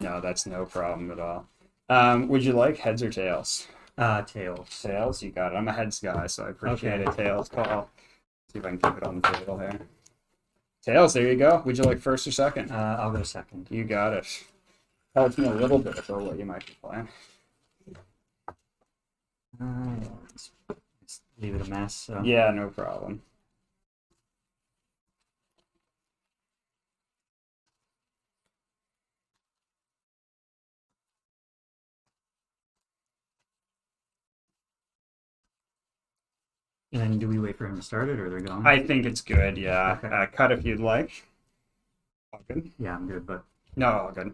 No, that's no problem at all. Would you like heads or tails? Tails. Tails, you got it. I'm a heads guy, so I appreciate Okay. a tails call. See if I can keep it on the table here. Tails, there you go. Would you like first or second? I'll go second. You got it. Tells me a little bit about what you might be playing. Yeah, let's leave it a mess. So. Yeah, no problem. And then do we wait for him to start it, or they're going? I think it's good, yeah. Okay. Cut if you'd like. All good? Yeah, I'm good, but... No, all good.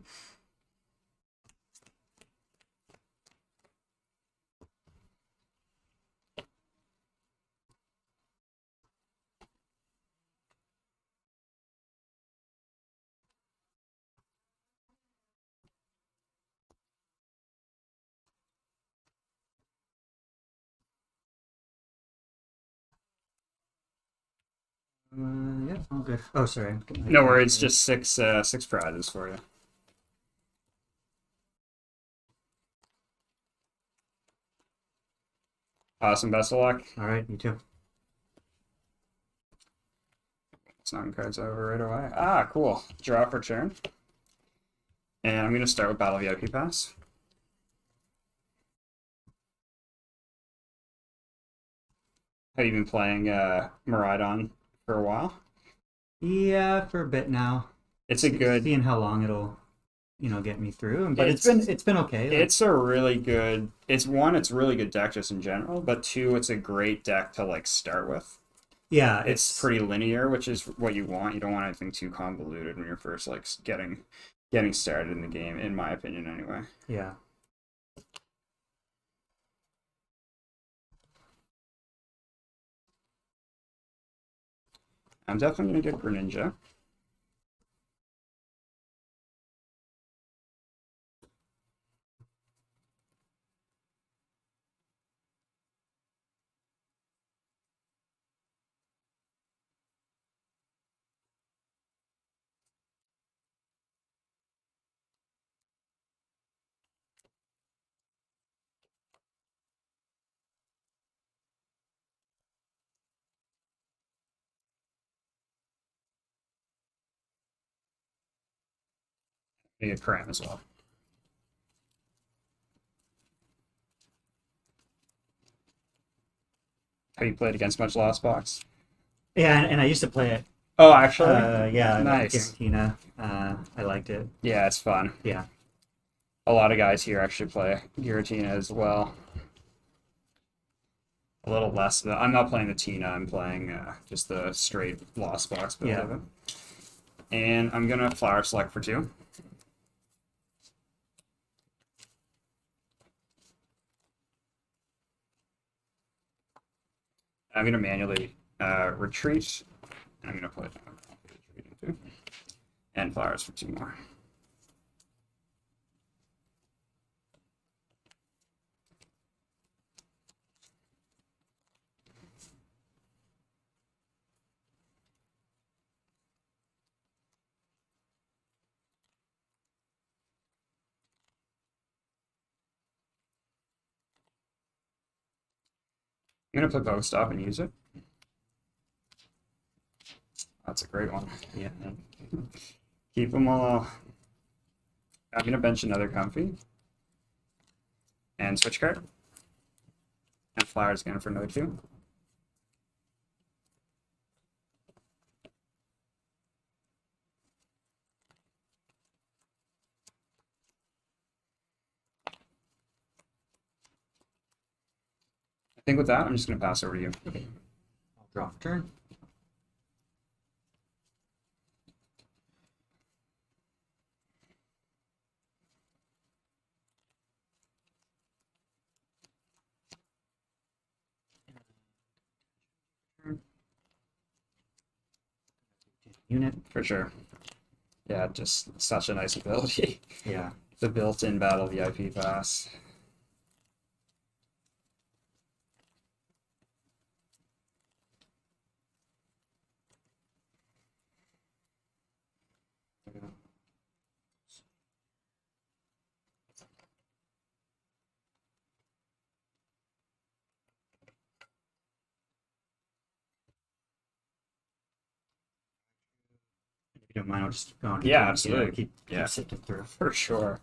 Yeah, all good. Oh, sorry. No worries, just six prizes for you. Awesome, best of luck. All right, you too. Sign cards over right away. Ah, cool. Draw for turn. And I'm going to start with Battle VIP Pass. Have you been playing Miraidon for a while? Yeah, for a bit now. It's a good... Seeing how long it'll, get me through. But it's been okay. Like... It's a really good... It's really good deck just in general, but two, it's a great deck to like start with. Yeah, it's pretty linear, which is what you want. You don't want anything too convoluted when you're first like getting started in the game, in my opinion, anyway. Yeah. I'm definitely gonna get Greninja. I get Cram as well. Have you played against much Lost Box? Yeah, and I used to play it. Oh, actually? Yeah, nice. Giratina. I liked it. Yeah, it's fun. Yeah. A lot of guys here actually play Giratina as well. A little less. I'm not playing the Tina. I'm playing just the straight Lost Box build of it. And I'm gonna Flower Select for 2. I'm gonna manually retreat, and I'm gonna put retreat into, and flowers for 2 more. I'm gonna put Pokestop and use it. That's a great one. Yeah. Keep them all. I'm gonna bench another Comfy. And switch card. And flowers again for another 2. I think with that, I'm just gonna pass over to you. Okay. I'll draw for turn. Unit. For sure. Yeah, just such a nice ability. Yeah. The built-in Battle VIP pass. you don't mind, I'll just go on. Yeah, turn, absolutely. Keep Yeah. sifting through. For sure.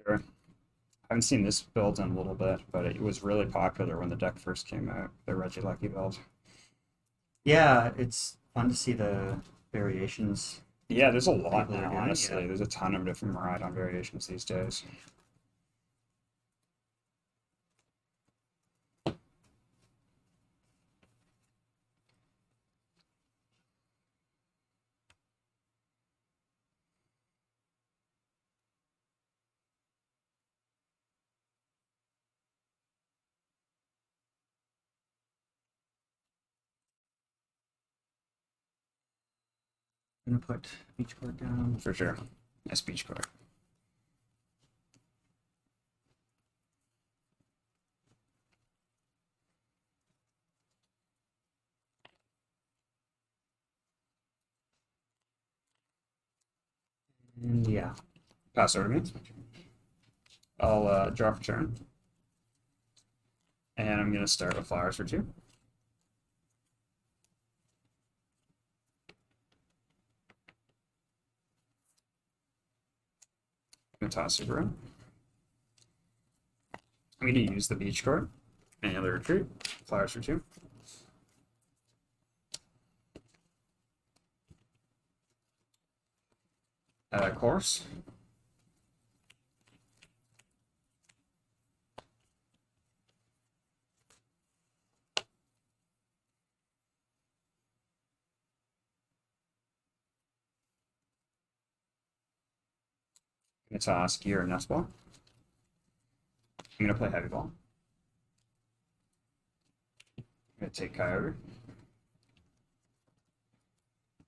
Sure. I haven't seen this build in a little bit, but it was really popular when the deck first came out, the Reggie Lucky build. Yeah, it's fun to see the variations. Yeah, there's a lot People are now, doing, honestly. yeah. There's a ton of different Miraidon variations these days. I'm gonna put each card down. For sure. Nice beach card. And yeah. Pass over to me. I'll draw for turn. And I'm going to start with flowers for 2. I'm going to toss Super in. I'm going to use the beach card. Any other retreat. Flowers for 2. Course. I'm going to toss Gear and Nest Ball. I'm going to play Heavy Ball. I'm going to take Kyogre.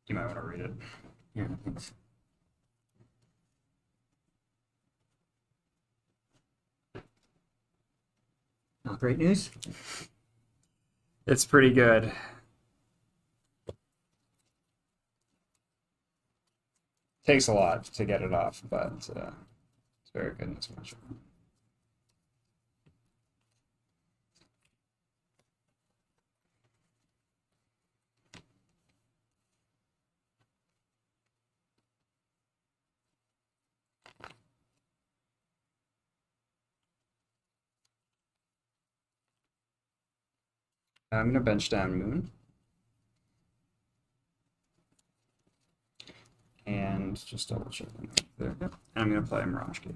You might want to read it. Yeah, thanks. Not great news. It's pretty good. Takes a lot to get it off, but it's very good in this matchup. I'm going to bench down Moon. And just double check there. Yep. And I'm going to play Mirage Gate.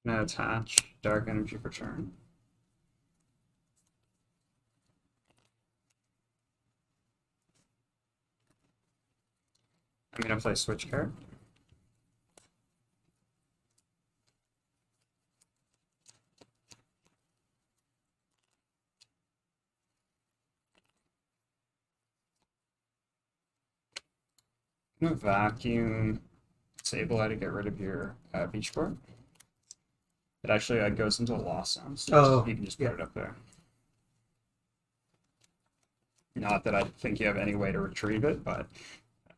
I'm going to attach Dark Energy for turn. I'm going to play Switch card. I'm going to vacuum Sableye to get rid of your beach court. It actually goes into a lost zone, so you can just put it up there. Not that I think you have any way to retrieve it, but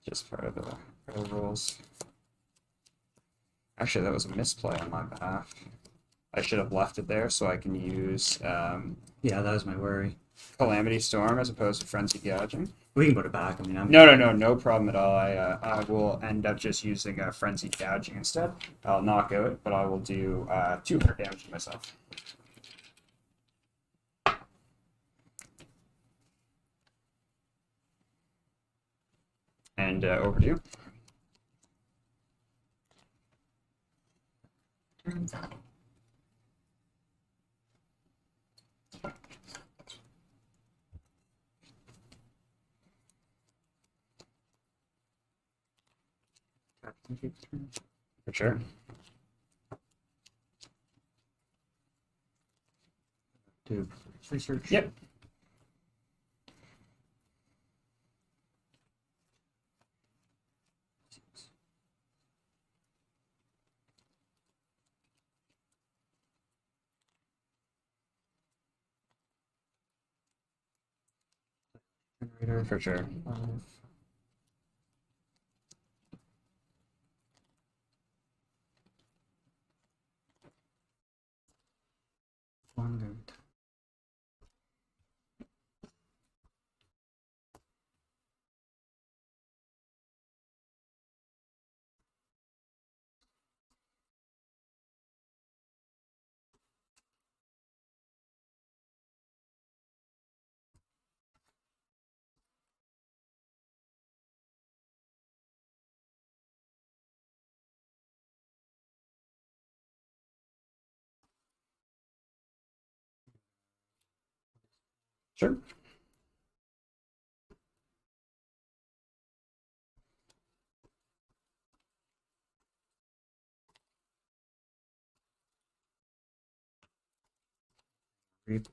just part of the rules. Actually, that was a misplay on my behalf. I should have left it there so I can use Yeah, that was my worry. Calamity Storm as opposed to Frenzy Gouging. We can put it back. I mean, No problem at all. I will end up just using Frenzy Gouging instead. I'll knock out, but I will do 200 damage to myself. And over to you. For sure. Do research. Yep. Generator. For sure. 5. One good. Sure.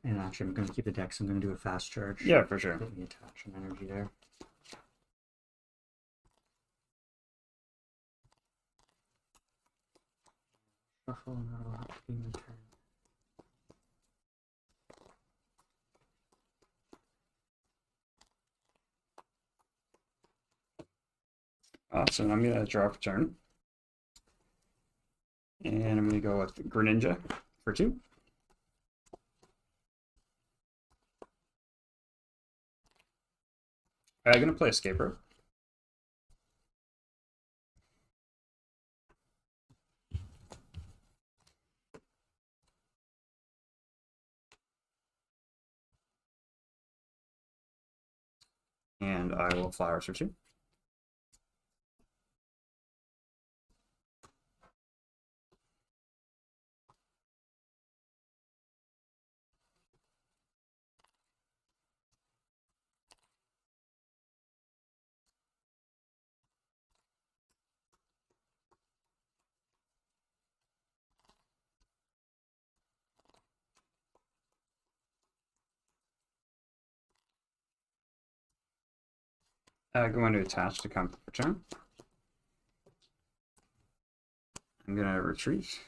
And actually, I'm going to keep the deck, so I'm going to do a fast charge. Yeah, for sure. Let me attach some energy there. Shuffle, and that'll have to be my turn. Awesome. I'm gonna draw for turn. And I'm gonna go with Greninja for 2. I'm gonna play Escape Rope. And I will Flowers for 2. Going to attach to comfort for turn. I'm gonna retreat.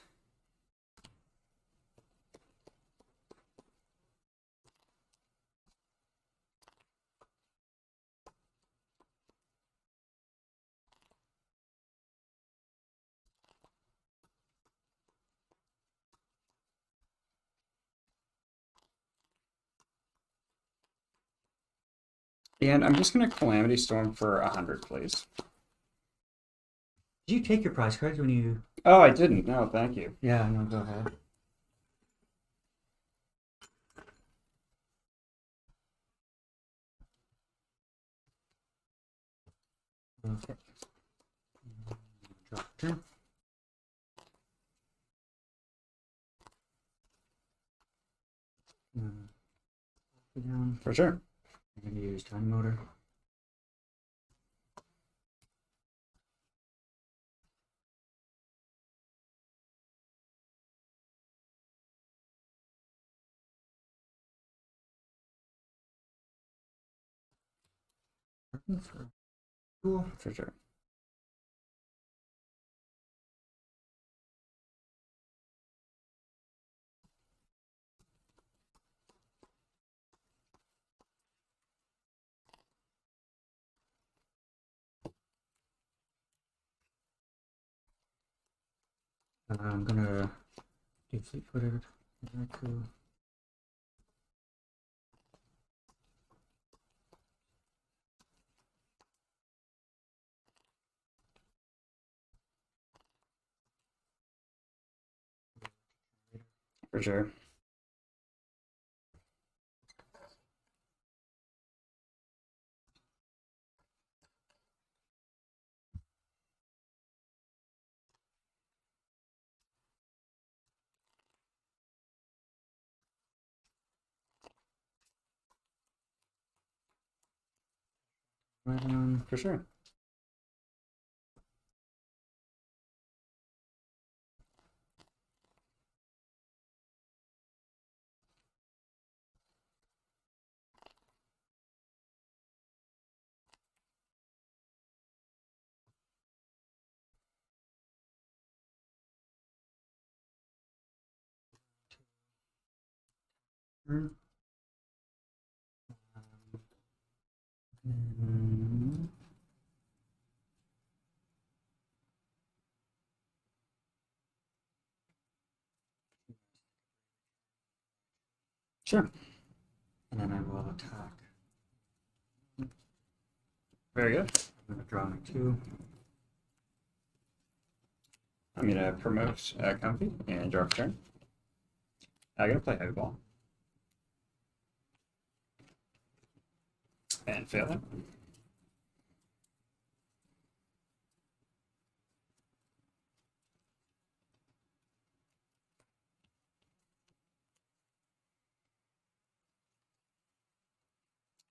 And I'm just gonna Calamity Storm for 100, please. Did you take your prize cards when you... Oh, I didn't. No, thank you. Yeah, no, go ahead. Okay. Drop turn. Down. For sure. I'm going to use Time Motor. Cool. For sure. I'm going to do Fleet-Footed. Cool. For sure. Miraidon. For sure. Mm. Mm. Sure. And then I will attack. Very good. I'm going to draw my 2. I'm gonna promote Comfy and draw a turn. I'm gonna play Heavy Ball. And fail it.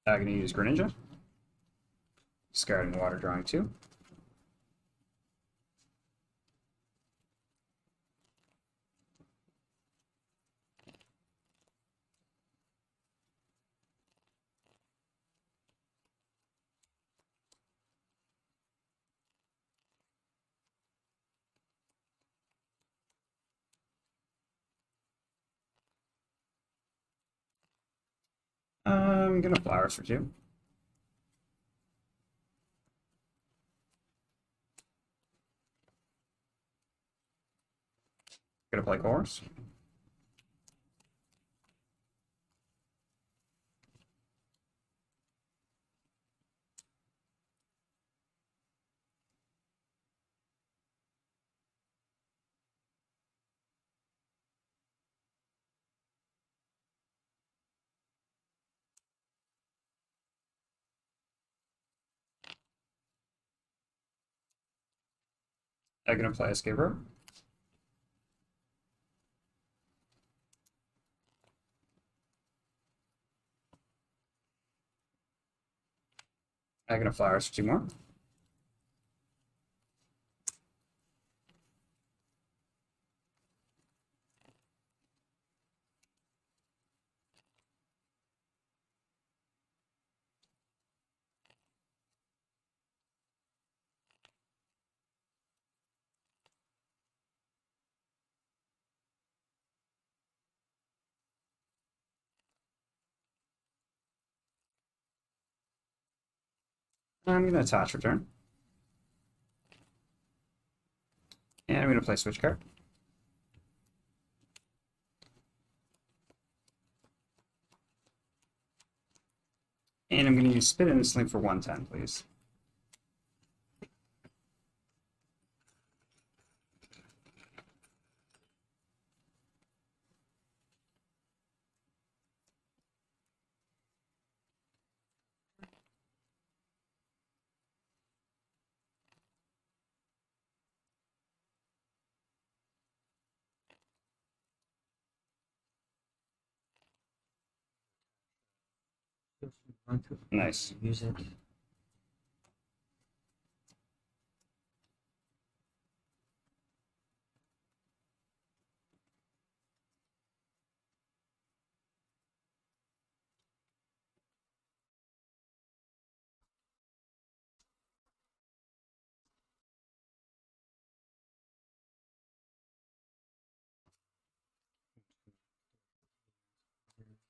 I'm gonna use Greninja. Discarding water, drawing 2. I'm gonna Flowers for 2. Gonna play Chorus. I'm gonna play Escape Rope. I'm gonna Flowers for 2 more. I'm gonna attach return. And I'm gonna play Switch card. And I'm gonna use Spit instantly for 110, please. Nice. Use it.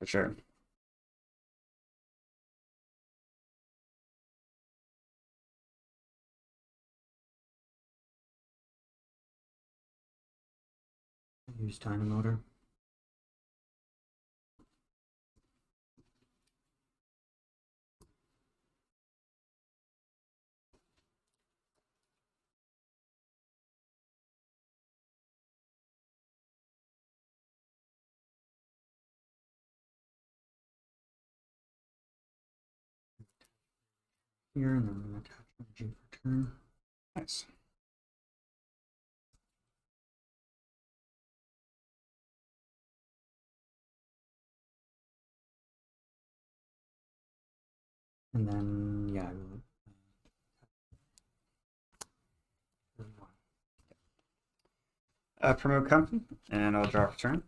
For sure. Use Tiny Motor. Here, and then I'm going to attach my G for turn. Nice. And then, yeah, I will Promote Comfy, and I'll draw for turn.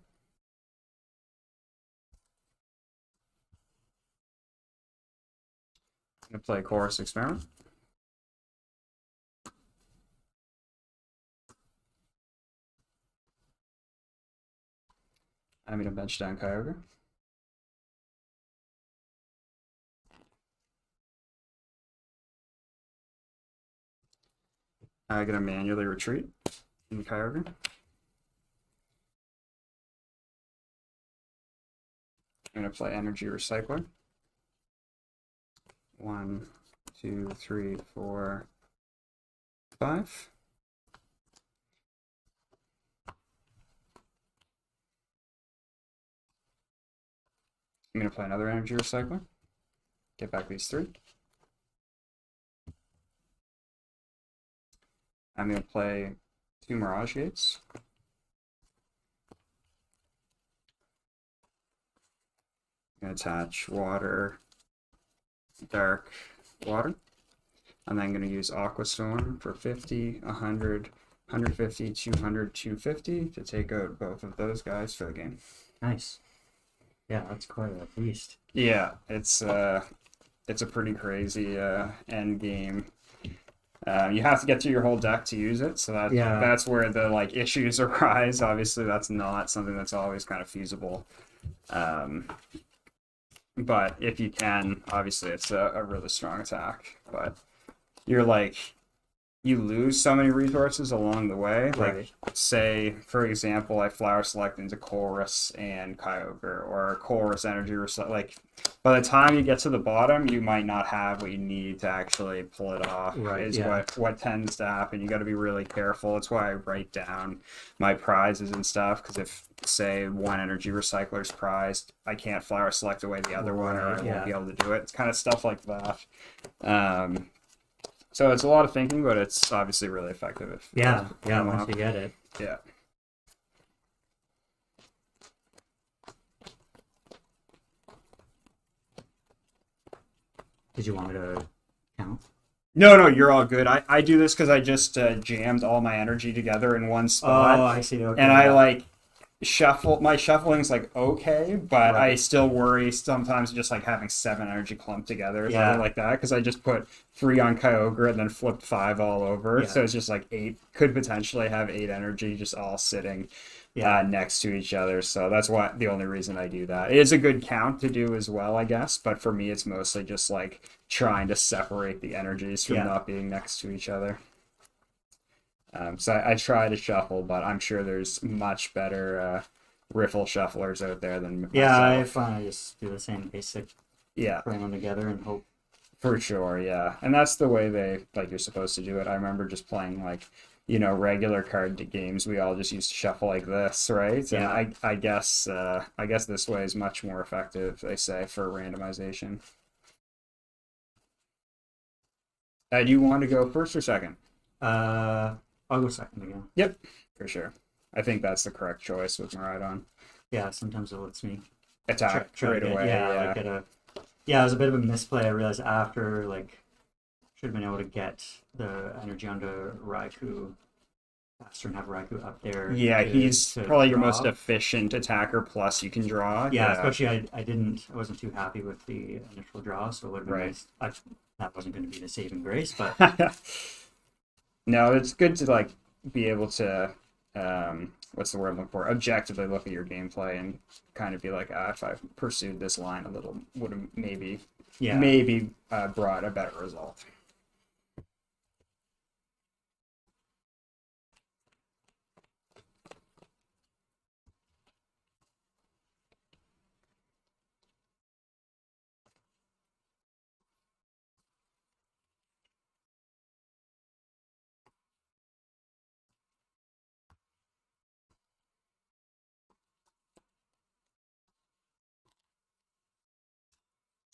I'm going to play Chorus Experiment. I'm going to bench down Kyogre. I'm going to manually retreat in Kyogre. I'm going to play Energy Recycler. 1, 2, 3, 4, 5. I'm going to play another Energy Recycler. Get back these 3. I'm going to play 2 Mirage Gates. I'm going to attach Water, Dark, Water. And then I'm going to use Aqua Storm for 50, 100, 150, 200, 250 to take out both of those guys for the game. Nice. Yeah, that's quite a beast. Yeah, it's a pretty crazy end game. You have to get through your whole deck to use it, so that's where the like issues arise. Obviously, that's not something that's always kind of feasible. But if you can, obviously, it's a really strong attack. But you're like, you lose so many resources along the way. Like, Right. say, for example, I flower select into Chorus and Kyogre, or Chorus Energy Recycle. Like, by the time you get to the bottom, you might not have what you need to actually pull it off. Right, Is yeah. what tends to happen. You got to be really careful. That's why I write down my prizes and stuff. Because if, say, one Energy Recycler is prized, I can't flower select away the other one, or I Right, won't be yeah. able to do it. It's kind of stuff like that. So it's a lot of thinking, but it's obviously really effective. If Yeah, come once up. you get it. Yeah. Did you want me to count? No, you're all good. I do this because I just jammed all my energy together in one spot. Oh, I see. Okay. And I yeah. like my shuffling's like okay, but I Right. still worry sometimes just like having 7 energy clumped together or Yeah. something like that, because I just put 3 on Kyogre and then flipped 5 all over. Yeah. So it's just like 8, could potentially have 8 energy just all sitting Yeah. next to each other. So that's the only reason I do that. It is a good count to do as well, I guess, but for me it's mostly just like trying to separate the energies from Yeah. not being next to each other. So I try to shuffle, but I'm sure there's much better riffle shufflers out there than Yeah, I myself. find I just do the same basic, Yeah, bring them together and hope. for sure. Yeah, and that's the way you're supposed to do it. I remember just playing like regular card games. We all just used to shuffle like this, right? Yeah. And I guess this way is much more effective. They say for randomization. Do you want to go first or second? I'll go second again. Yep, for sure. I think that's the correct choice with Miraidon. Yeah, sometimes it lets me Attack try to right get, away. like get a. Yeah, it was a bit of a misplay. I realized after, like, should have been able to get the energy onto Raikou faster and have Raikou up there. Yeah, he's probably your most draw. efficient attacker. Plus, you can draw. Yeah, especially I wasn't too happy with the initial draw, so it would have been Right. nice. That wasn't going to be the saving grace, but No, it's good to like be able to what's the word I'm looking for? Objectively look at your gameplay and kind of be like, if I pursued this line a little, would have maybe brought a better result.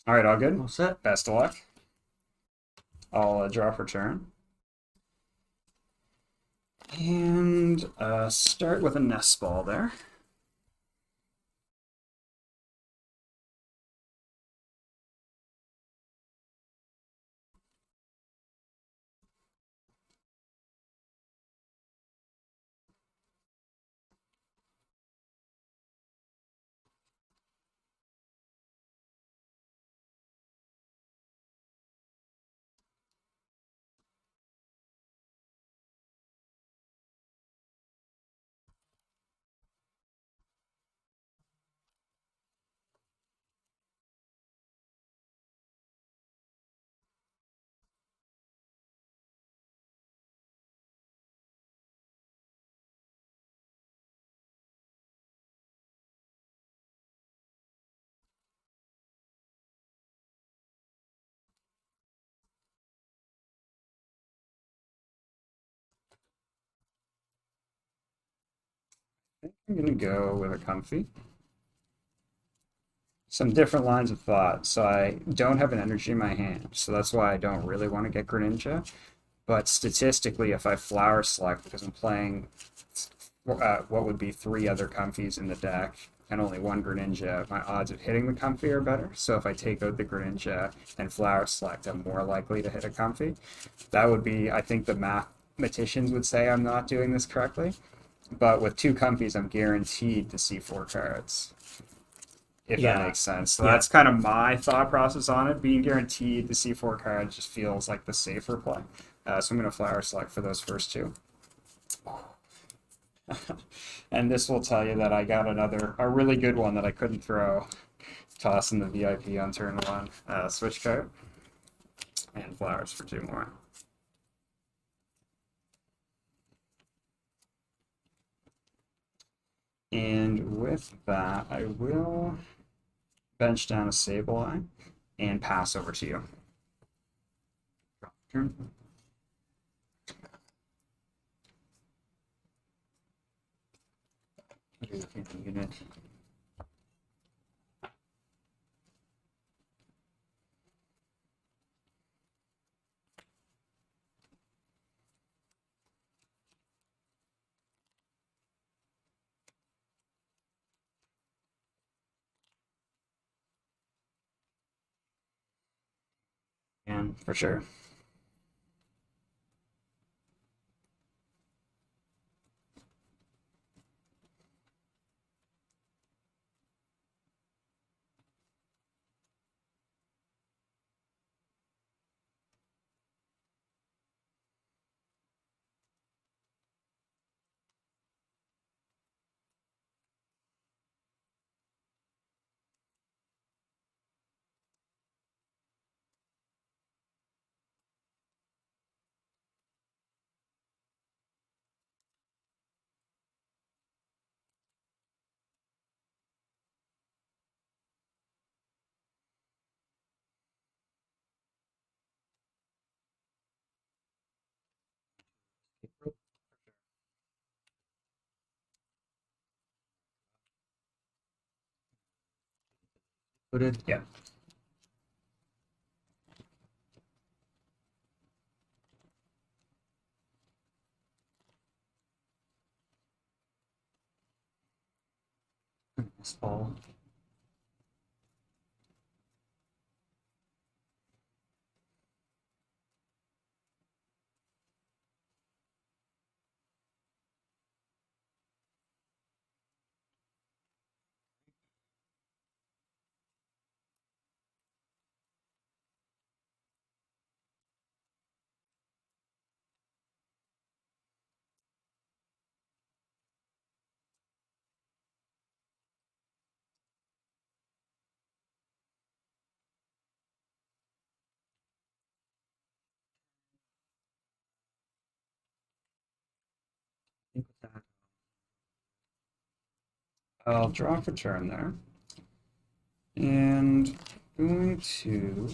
All right, all good. all set. Best of luck. I'll draw for turn. And start with a nest ball there. I'm gonna go with a Comfy. Some different lines of thought. So I don't have an energy in my hand, so that's why I don't really want to get Greninja. But statistically, if I Flower Select, because I'm playing what would be three other Comfies in the deck and only one Greninja, my odds of hitting the Comfy are better. So if I take out the Greninja and Flower Select, I'm more likely to hit a Comfy. That would be, I think the mathematicians would say I'm not doing this correctly. But with two Comfies, I'm guaranteed to see four cards, if that Yeah, makes sense. So yeah, that's kind of my thought process on it. Being guaranteed to see four cards just feels like the safer play. So I'm going to Flower Select for those first two. And this will tell you that I got a really good one that I couldn't throw. Tossing the VIP on turn one. Switch card. And flowers for two more. And with that, I will bench down a Sableye and pass over to you. Turn. Unit. and For sure. put it. Yeah. This ball. I think with that, I'll draw for turn there. And going to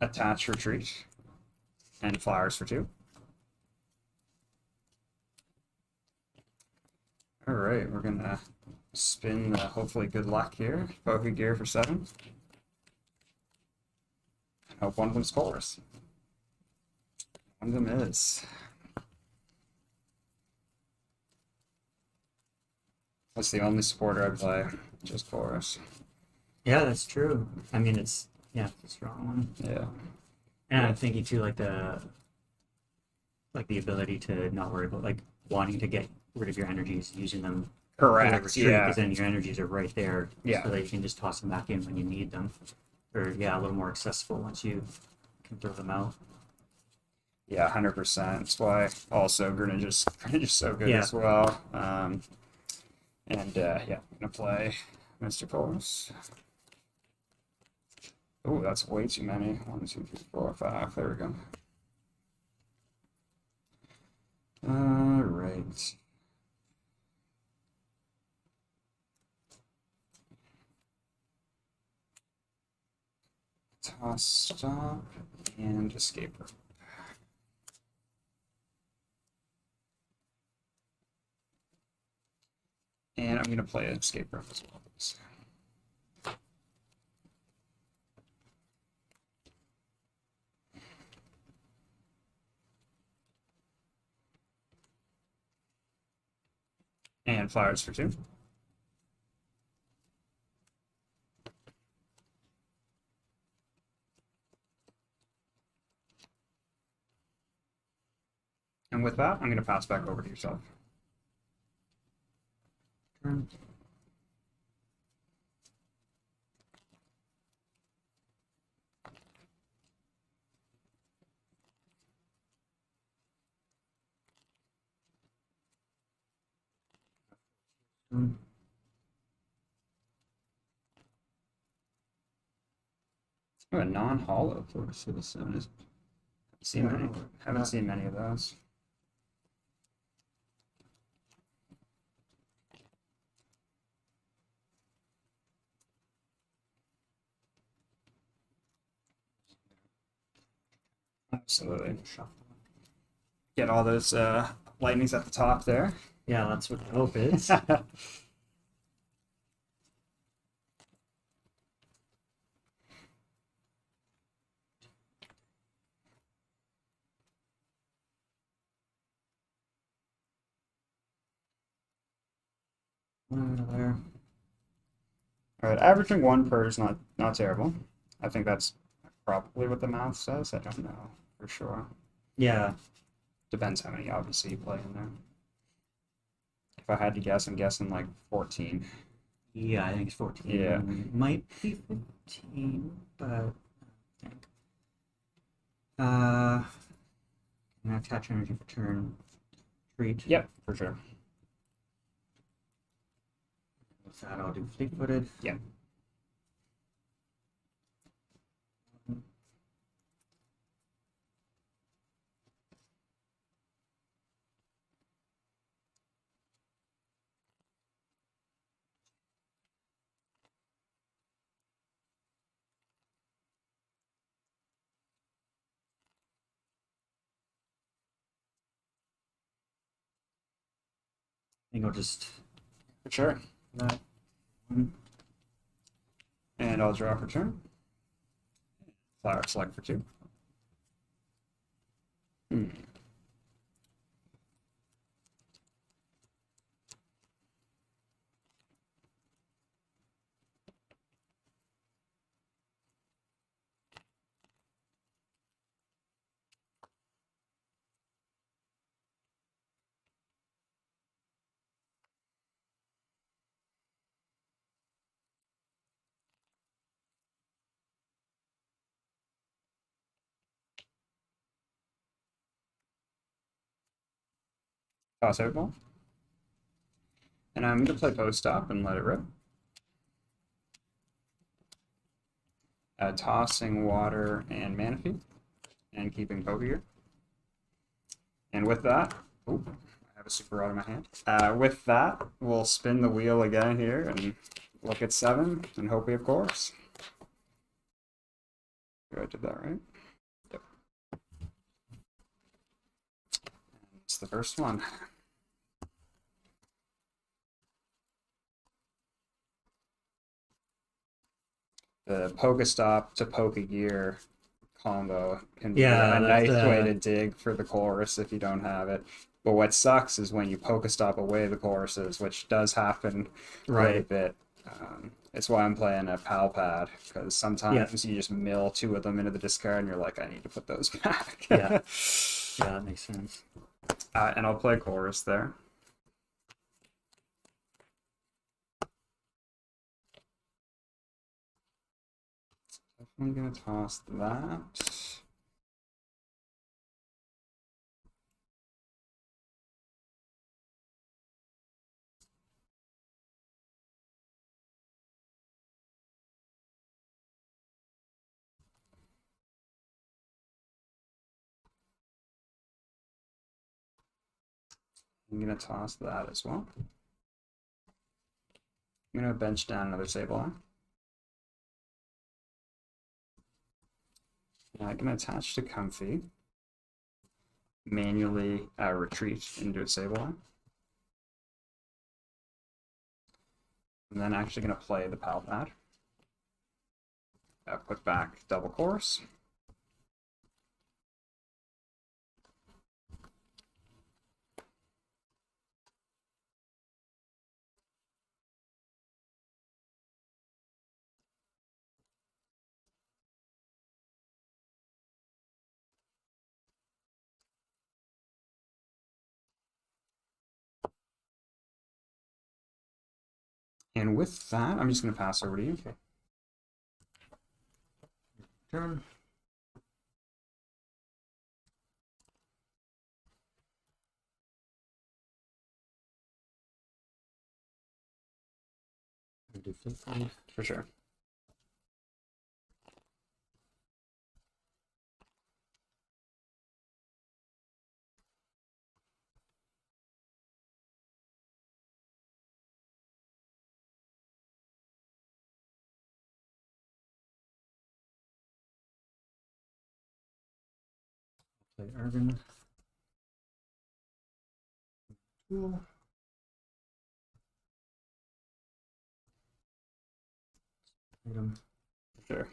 attach retreat and flowers for two. All right, we're gonna spin hopefully good luck here. Pokegear for 7. And hope one of them scores. One of them is. That's the only supporter I play, just chorus. yeah, that's true. I mean, it's a strong one, Yeah. and I'm thinking too, like the ability to not worry about like wanting to get rid of your energies, using them for the Correct. retreat, Yeah. because then your energies are right there, Yeah. so that you can just toss them back in when you need them, or yeah, a little more accessible once you can throw them out. Yeah, 100%. That's why also Greninja's so good Yeah, as well. And yeah, I'm gonna play Mr. Chorus. Oh, that's way too many. 1, 2, 3, 4, 5. There we go. All right. Toss, stop, and escape rope. I'm gonna play an escape room as well. And flowers for 2. And with that, I'm going to pass back over to yourself. Turn. Oh, a non-hollow Florida Citizen. Haven't seen many of those. Absolutely. Get all those lightnings at the top there. Yeah, that's what the hope is. There. All right, averaging 1 per is not terrible. I think that's probably what the math says. I don't know for sure. Yeah. Depends how many obviously you play in there. If I had to guess, I'm guessing like 14. Yeah, I think it's 14. Yeah. Might be 15, but I think. I'm gonna attach energy for turn. Treat. Yep, for sure. With that, I'll do fleet-footed. Yep. I think I'll just For sure. that one. And I'll draw for turn. Flower select for 2. Toss out ball. And I'm going to play post stop and let it rip. Tossing water and Manaphy. And keeping Pokegear. And with that, I have a super rod in my hand. With that, we'll spin the wheel again here and look at 7 and hope we have course. I did that right? Yep. And it's the first one. The Pokestop to Pokegear combo can be a nice way to dig for the chorus if you don't have it. But what sucks is when you Pokestop away the choruses, which does happen quite a bit. It's why I'm playing a Pal Pad, because sometimes you just mill 2 of them into the discard and you're like, I need to put those back. Yeah, that makes sense. And I'll play chorus there. I'm going to toss that. I'm going to toss that as well. I'm going to bench down another Sableye. Now I can attach to Comfy, manually retreat into a Sableye. And then actually going to play the Pal Pad. Put back double course. And with that, I'm just going to pass over to you. Okay. Turn. Do flip side. For sure. Play Urban. Cool. Item. Sure.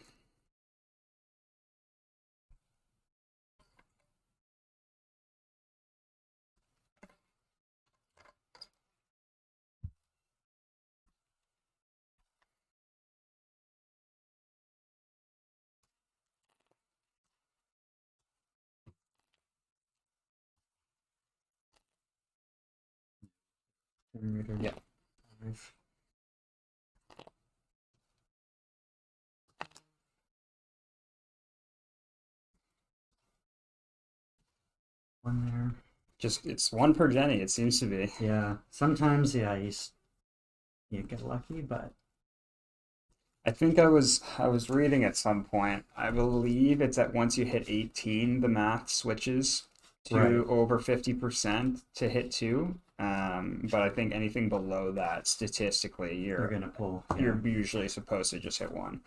Generator. Yeah. 5. One there. Just it's one per Jenny, it seems to be. Yeah. Sometimes, yeah, you get lucky, but I think I was reading at some point. I believe it's that once you hit 18, the math switches to Right. over 50% to hit two. But I think anything below that, statistically, you're gonna pull. Yeah. you're usually supposed to just hit one.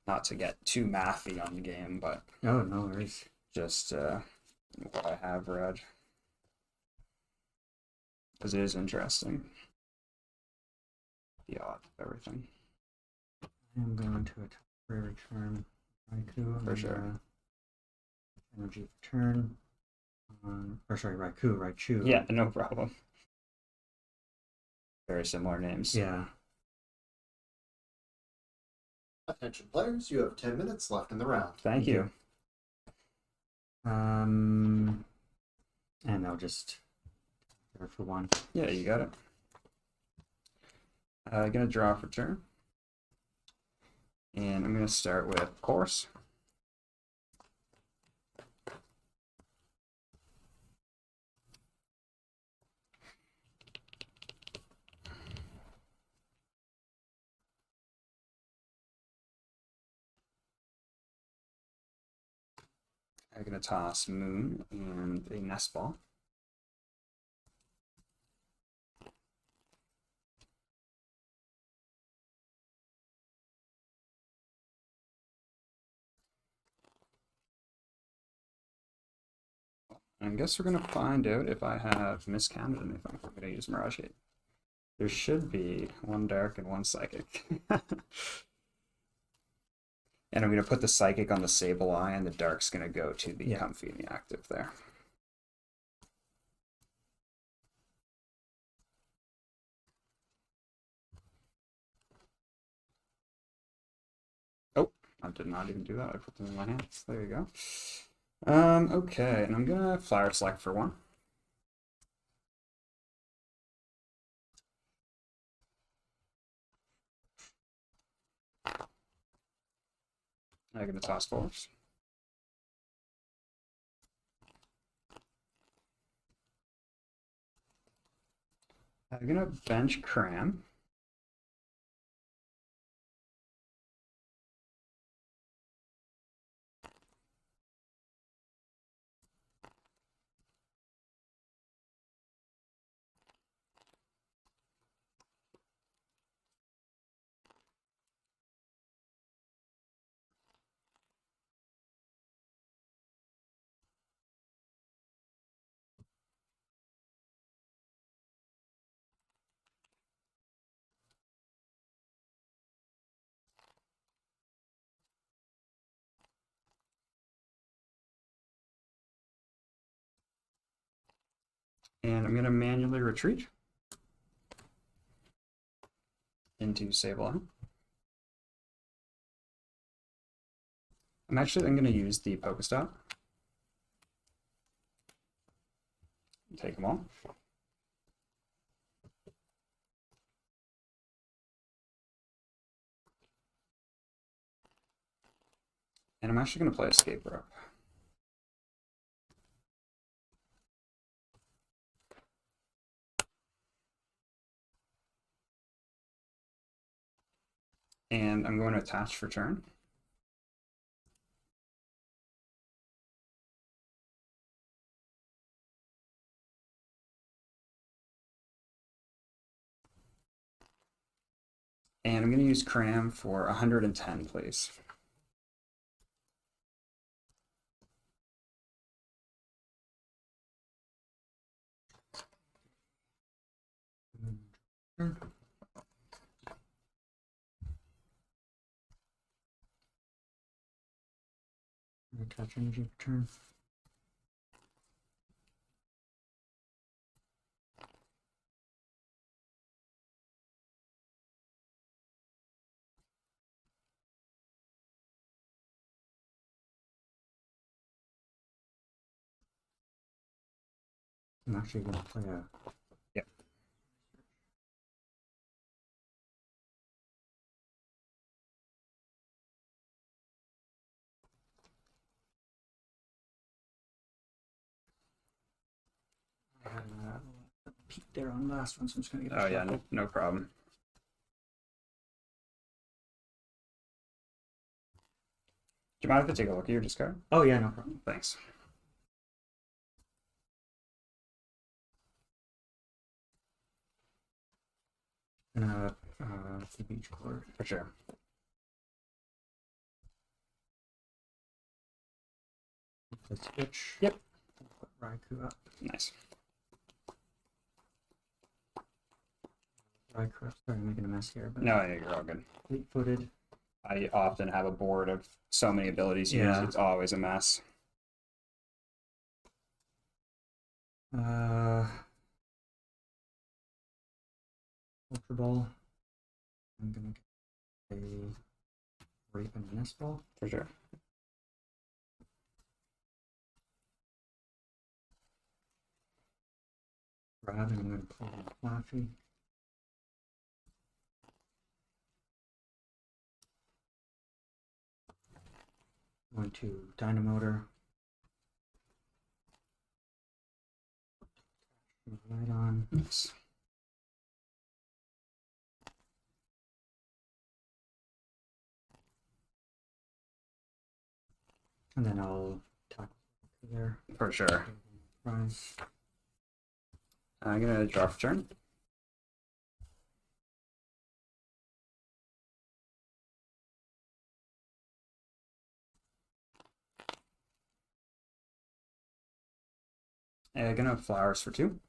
Not to get too mathy on the game, but Oh, no worries. just what I have read. Because it is interesting. The odd of everything. I'm going to a temporary return Raikou. For sure. Energy return. Or sorry, Raichu. Yeah, no problem. Very similar names. Yeah. Attention players, you have 10 minutes left in the round. Thank you. And I'll just there for one. Yeah, you got it. Gonna draw for turn. And I'm gonna start with course. I'm gonna toss Moon and a Nest Ball. I guess we're gonna find out if I have miscounted anything. I'm gonna use Mirage Gate. There should be one Dark and one Psychic. And I'm gonna put the Psychic on the Sableye, and the Dark's gonna go to the Comfy and the Active there. Oh, I did not even do that. I put them in my hands. There you go. Okay, and I'm gonna Flower Select for one. I'm gonna toss force. I'm gonna bench Cram. And I'm going to manually retreat into Sableye. I'm going to use the Pokestop. Take them all. And I'm actually going to play Escape Rope. And I'm going to attach for turn. And I'm going to use Cram for 110, please. Attach energy for turn. I'm actually going to play a... Yep. I had a peek there on the last one, so I'm just going to get Oh yeah, no problem. Do you mind if I take a look at your discard? Oh yeah, no problem. Thanks. Gonna the beach cord. For sure. The switch. Yep. Put Raikou up. Nice. Raikou up. Sorry, I'm making a mess here. But No, yeah, you're all good. fleet-footed. I often have a board of so many abilities used, Yeah. it's always a mess. Ultra Ball. I'm gonna get a Rape and Nest Ball. For sure. Grab, and I'm gonna pull in Flaffy. Going to Dynamotor. Miraidon. Nice. And then I'll tackle there. For sure. Rise. I'm gonna draw for turn. And I'm gonna have flowers for 2.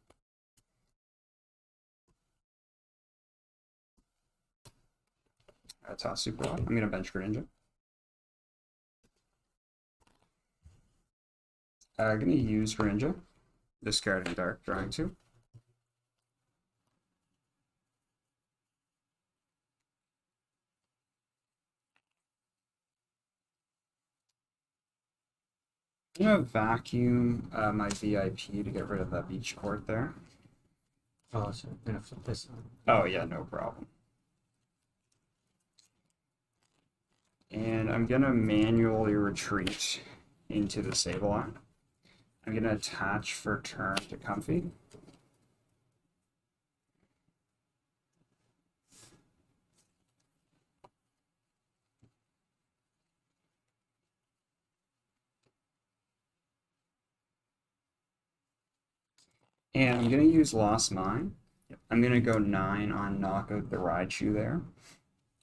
Toss Super Rod. I'm gonna bench Greninja. I'm gonna use Greninja. Discarding Dark, drawing 2. I'm gonna vacuum my VIP to get rid of that beach court there. Oh, so I'm gonna flip this on. Oh yeah, no problem. And I'm gonna manually retreat into the Sableye. I'm gonna attach for turn to Comfy. And I'm gonna use Lost Mine. I'm gonna go 9 on knock out the Raichu there.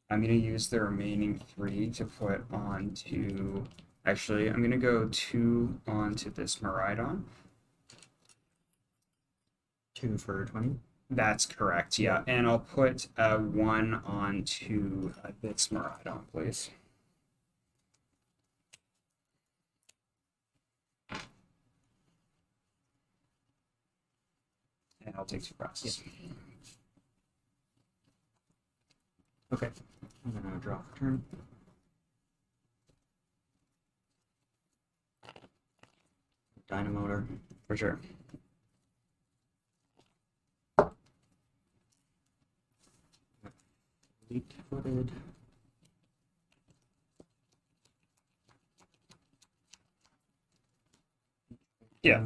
I'm gonna use the remaining 3 to put onto. Actually, I'm gonna go 2 onto this Miraidon. 2 for 20. That's correct, yeah. And I'll put 1 onto this Miraidon, please. And I'll take 2 prizes. Okay. I'm gonna draw for turn. Dynamotor. For sure. Fleet-footed. Yeah.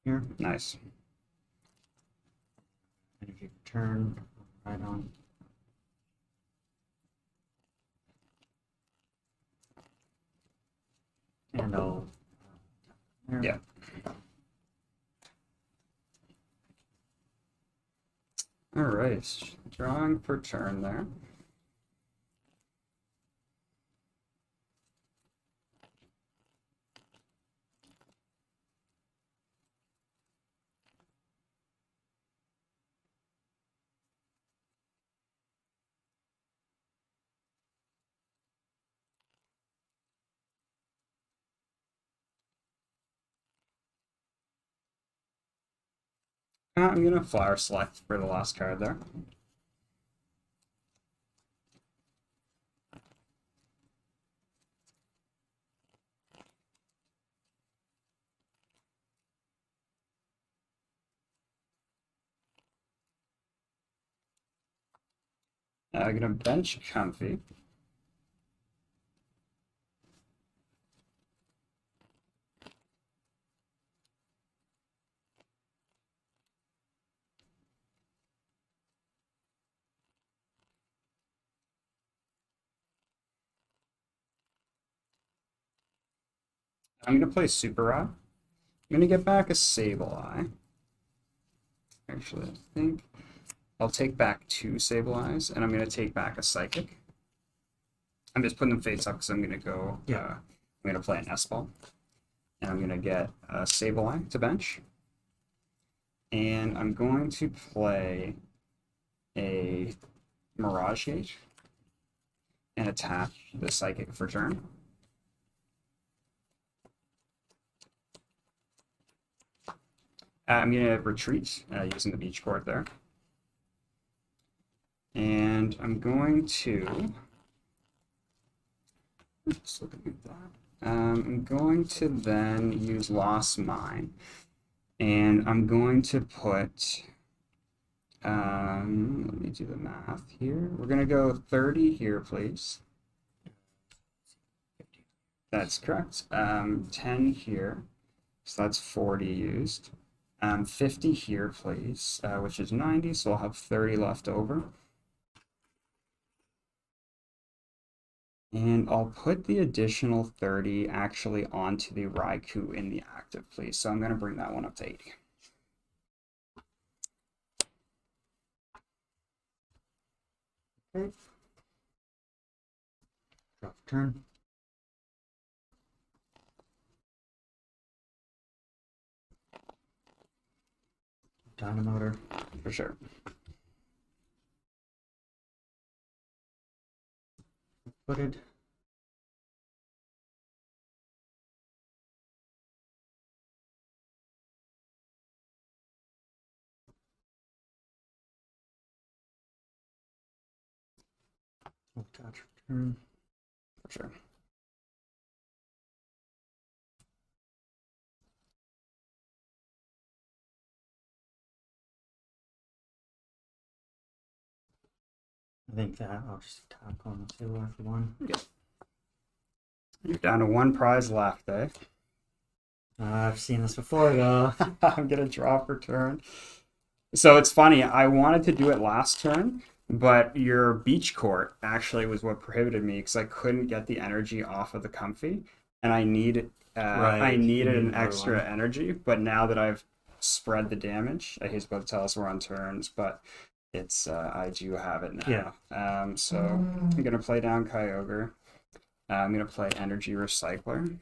Here. Nice. Energy return. Right on. And I'll. There. Yeah. All right. Drawing for turn there. I'm gonna flower select for the last card there. I'm gonna bench Comfy. I'm gonna play Super Rod. I'm gonna get back a Sableye. Actually, I think I'll take back 2 Sableyes, and I'm gonna take back a Psychic. I'm just putting them face up because I'm gonna go. I'm gonna play an S-Ball, and I'm gonna get a Sableye to bench, and I'm going to play a Mirage Gate and attach the Psychic for turn. I'm going to retreat using the beach court there. And I'm going to... Just looking at that. I'm going to then use Lost Mine. And I'm going to put... let me do the math here. We're going to go 30 here, please. That's correct. 10 here. So that's 40 used. 50 here, please, which is 90, so I'll have 30 left over. And I'll put the additional 30 actually onto the Raikou in the active, please. So I'm going to bring that one up to 80. Okay. Drop turn. Dynamotor. For sure. Footed. Attach return. For sure. I think that I'll just attack on the table for 1. Yeah. You're down to 1 prize left, eh? I've seen this before, though. I'm going to draw for turn. So it's funny, I wanted to do it last turn, but your beach court actually was what prohibited me because I couldn't get the energy off of the Comfy, and I needed an extra energy. But now that I've spread the damage, he's about to tell us we're on turns, but it's I do have it now. Yeah. So I'm gonna play down Kyogre. I'm gonna play Energy Recycler.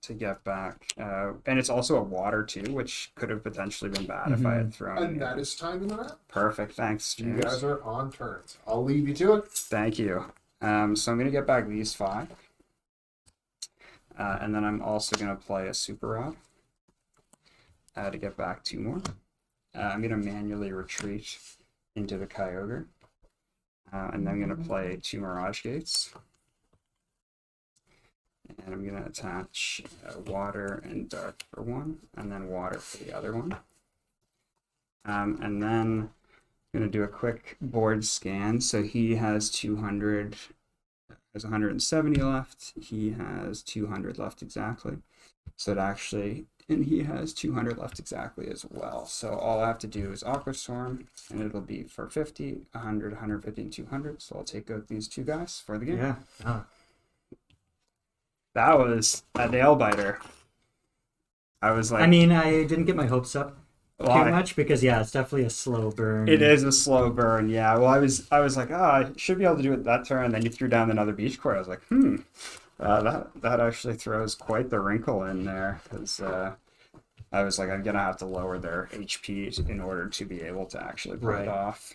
to get back. And it's also a water too, which could have potentially been bad if I had thrown. And that is time in the round. Perfect. Thanks, James. You guys are on turns. I'll leave you to it. Thank you. So I'm going to get back these 5. And then I'm also going to play a Super Rod to get back 2 more. I'm going to manually retreat into the Kyogre. And then I'm going to play 2 Mirage Gates. And I'm going to attach water and dark for 1, and then water for the other one. And then I'm going to do a quick board scan. So he has 200, has 170 left. He has 200 left exactly. So it actually, and he has 200 left exactly as well. So all I have to do is Aqua Storm, and it'll be for 50, 100, 150, and 200. So I'll take out these 2 guys for the game. Yeah. That was a nail biter. I was like, I mean, I didn't get my hopes up Why? too much because it's definitely a slow burn. It is a slow burn, yeah. Well, I was like, I should be able to do it that turn. And then you threw down another beach core. I was like, that actually throws quite the wrinkle in there, because I was like, I'm gonna have to lower their HP in order to be able to actually pull it off.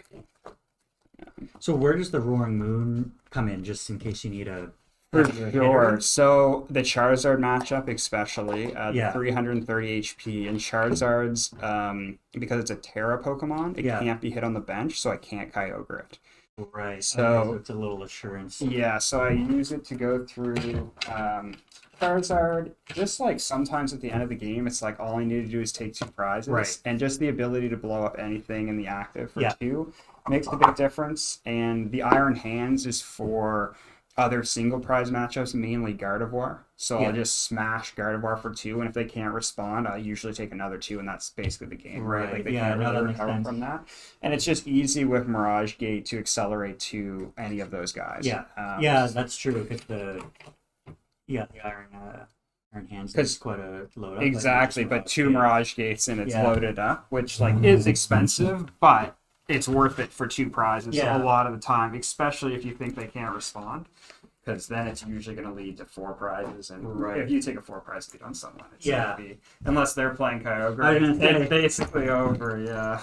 So where does the Roaring Moon come in, just in case you need a For sure. So the Charizard matchup, especially, the 330 HP, and Charizard's, because it's a Terra Pokemon, it can't be hit on the bench, so I can't Kyogre it. Right. So it's a little assurance. Yeah, so I use it to go through Charizard. Just like sometimes at the end of the game, it's like all I need to do is take 2 prizes, and just the ability to blow up anything in the active for 2 makes a big difference. And the Iron Hands is for other single prize matchups, mainly Gardevoir. So I'll just smash Gardevoir for 2, and if they can't respond, I'll usually take another 2, and that's basically the game, right? Like they can't really recover from that. And it's just easy with Mirage Gate to accelerate to any of those guys. Yeah, that's true. Because the Iron Hands is quite a load up. Exactly, but 2 Mirage Gates and it's loaded up, which like is expensive, but it's worth it for 2 prizes a lot of the time, especially if you think they can't respond, because then it's usually going to lead to 4 prizes, and if you take a 4 prize lead on someone, it's going to be, unless they're playing Kyogre, it's basically over.